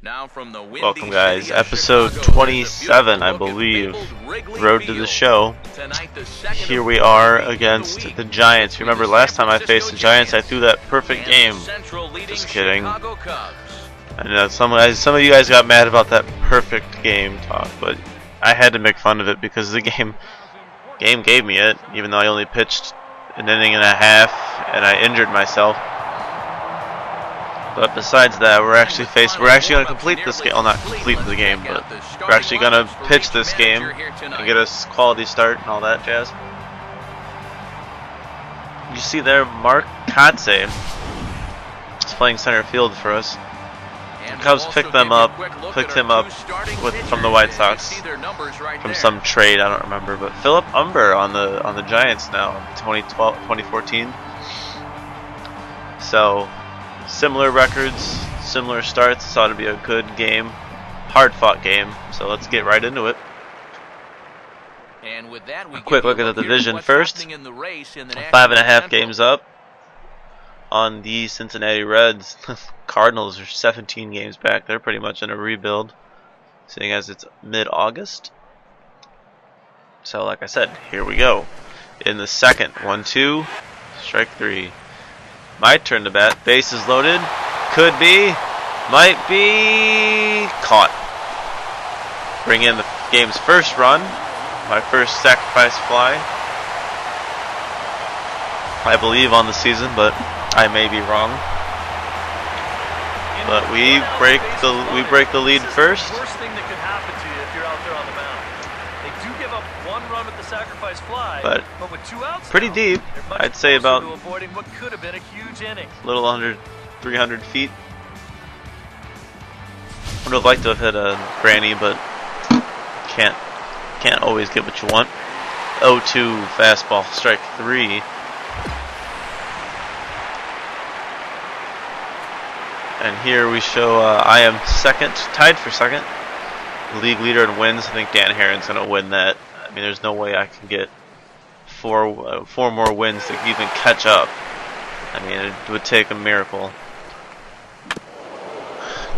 Welcome guys, episode 27 I believe, Road to the Show. Here we are against the Giants. Remember last time I faced the Giants I threw that perfect game. Just kidding. I know some of you guys got mad about that perfect game talk, but I had to make fun of it because the game gave me it, even though I only pitched an inning and a half and I injured myself. But besides that, we're actually going to complete this game. Well, not complete the game, but we're actually going to pitch this game and get us quality start and all that jazz. You see there, Mark Kotze is playing center field for us. The Cubs picked him up from the White Sox from some trade, I don't remember. But Philip Umber on the Giants now, 2014. So. Similar records, similar starts. This ought to be a good game, hard-fought game. So let's get right into it. And with that, a quick look at the division first. 5.5 games up on the Cincinnati Reds. Cardinals are 17 games back. They're pretty much in a rebuild, seeing as it's mid-August. So like I said, here we go. In the second, 1-2, strike 3. My turn to bat. Bases loaded. Could be. Might be. Caught. Bring in the game's first run. My first sacrifice fly. I believe on the season, but I may be wrong. But we break the lead first. Worst thing that could happen to you if you're out there on the mound. They do give up one run with the sacrifice fly, but with 2 outs pretty now, deep. I'd say about avoiding what could have been a huge inning. A little under 300 feet. Would have liked to have hit a granny, but can't always get what you want. 0-2 fastball, strike 3. And here we show I am tied for second. League leader in wins. I think Dan Herron's going to win that. I mean, there's no way I can get four more wins to even catch up. I mean, it would take a miracle.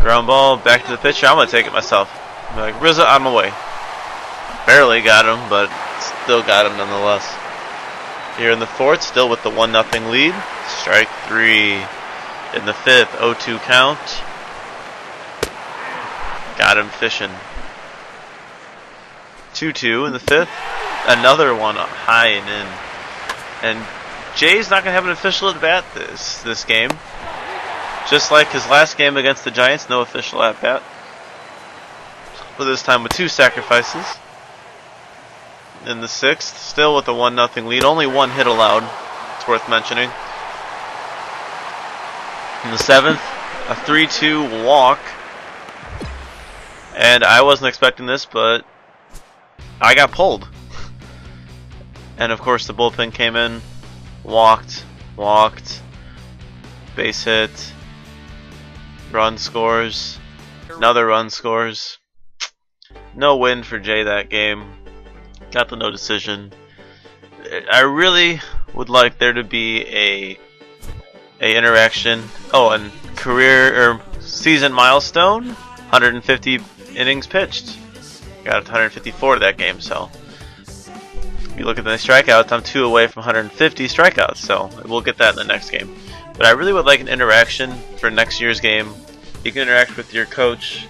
Ground ball, back to the pitcher. I'm going to take it myself. I'm like, Rizza, out of my way. Barely got him, but still got him nonetheless. Here in the fourth, still with the 1-0 lead. Strike 3. In the fifth, 0-2 count. Got him fishing. 2-2 in the fifth. Another one high and in. And Jay's not going to have an official at bat this game. Just like his last game against the Giants, no official at bat. But this time with 2 sacrifices. In the sixth, still with a 1-0 lead. Only 1 hit allowed. It's worth mentioning. In the seventh, a 3-2 walk. And I wasn't expecting this, but I got pulled. And of course the bullpen came in, walked, base hit, run scores, another run scores. No win for Jay that game. Got the no decision. I really would like there to be a interaction. Oh, and career or season milestone, 150 innings pitched. Got 154 that game, so if you look at the strikeouts, I'm 2 away from 150 strikeouts, so we'll get that in the next game. But I really would like an interaction for next year's game. You can interact with your coach,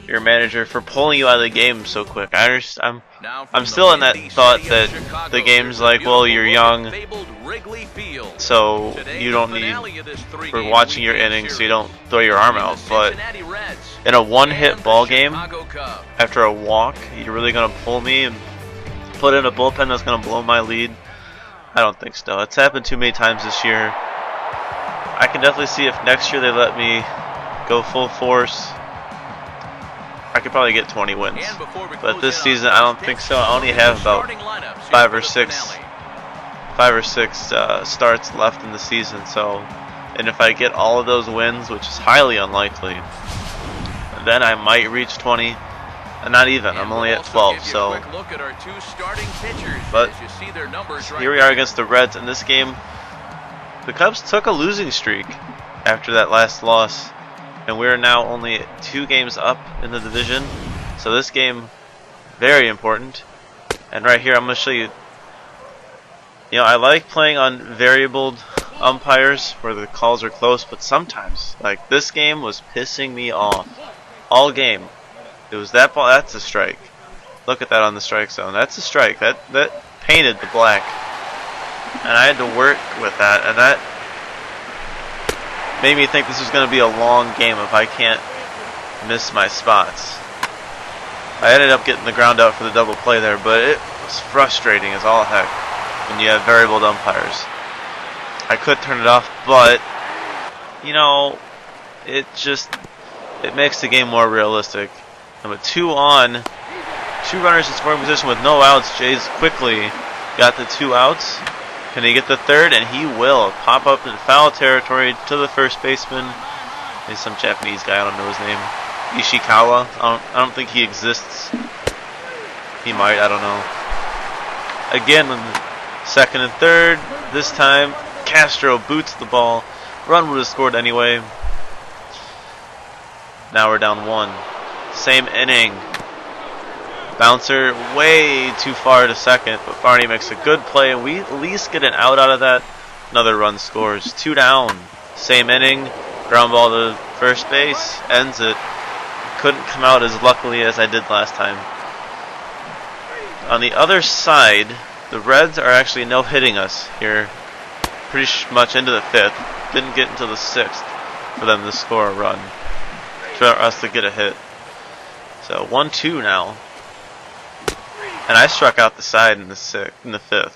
your manager, for pulling you out of the game so quick. I'm still in that thought that the game's like, well, you're young, so you don't need for watching your innings, so you don't throw your arm out. But in a one-hit ball game, after a walk, you're really gonna pull me and put in a bullpen that's gonna blow my lead? I don't think so. It's happened too many times this year. I can definitely see if next year they let me go full force, I could probably get 20 wins. But this season, I don't think so. I only have about 5 or 6 starts left in the season. So, and if I get all of those wins, which is highly unlikely, then I might reach 20. Not even. I'm only at 12. So, but here we are against the Reds in this game. The Cubs took a losing streak after that last loss and we're now only 2 games up in the division. So this game, very important. And right here, I'm going to show you. You know, I like playing on variable umpires where the calls are close, but sometimes, like this game was pissing me off all game. It was that ball. That's a strike. Look at that on the strike zone. That's a strike. That painted the black, and I had to work with that, and that made me think this was going to be a long game if I can't miss my spots. I ended up getting the ground out for the double play there, but it was frustrating as all heck when you have variable umpires. I could turn it off, but you know, it makes the game more realistic. And with 2 on, 2 runners in scoring position with no outs, Jay's quickly got the 2 outs. Can he get the 3rd? And he will pop up in foul territory to the first baseman. He's some Japanese guy, I don't know his name. Ishikawa. I don't think he exists. He might, I don't know. Again, in the 2nd and 3rd. This time, Castro boots the ball. Run would have scored anyway. Now we're down 1. Same inning. Bouncer way too far to second, but Barney makes a good play, and we at least get an out of that. Another run scores. 2 down. Same inning. Ground ball to first base. Ends it. Couldn't come out as luckily as I did last time. On the other side, the Reds are actually no-hitting us here pretty much into the 5th. Didn't get into the 6th for them to score a run, for us to get a hit. So 1-2 now. And I struck out the side in the 5th.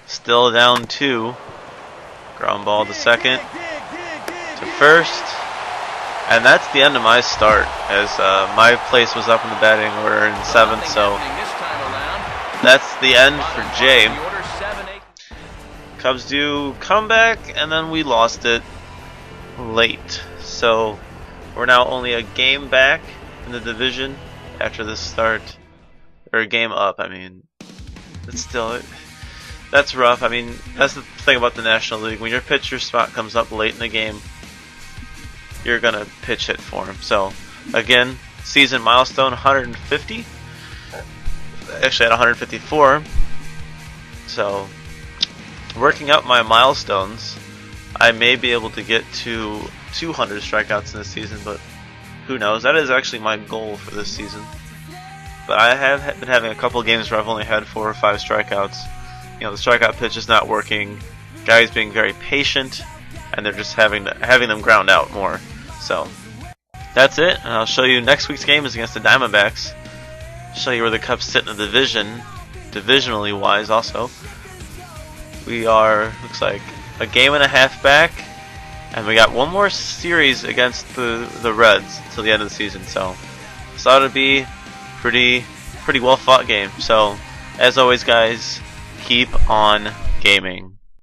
Still down 2. Ground ball to second, to first. And that's the end of my start, as my place was up in the batting order in 7th, so that's the end for Jay. Cubs do come back, and then we lost it late. So we're now only a game back in the division after this start. Or a game up, I mean. It's still, that's rough. I mean, that's the thing about the National League. When your pitcher spot comes up late in the game, you're going to pitch hit for him. So, again, season milestone 150. Actually at 154. So, working up my milestones, I may be able to get to 200 strikeouts in this season, but who knows? That is actually my goal for this season. But I have been having a couple games where I've only had 4 or 5 strikeouts. You know, the strikeout pitch is not working. Guys being very patient, and they're just having them ground out more. So that's it. And I'll show you next week's game is against the Diamondbacks. Show you where the Cubs sit in the division, divisionally wise. Also, we are, looks like, a game and a half back, and we got 1 more series against the Reds till the end of the season. So it's ought to be pretty well fought game. So as always, guys, keep on gaming.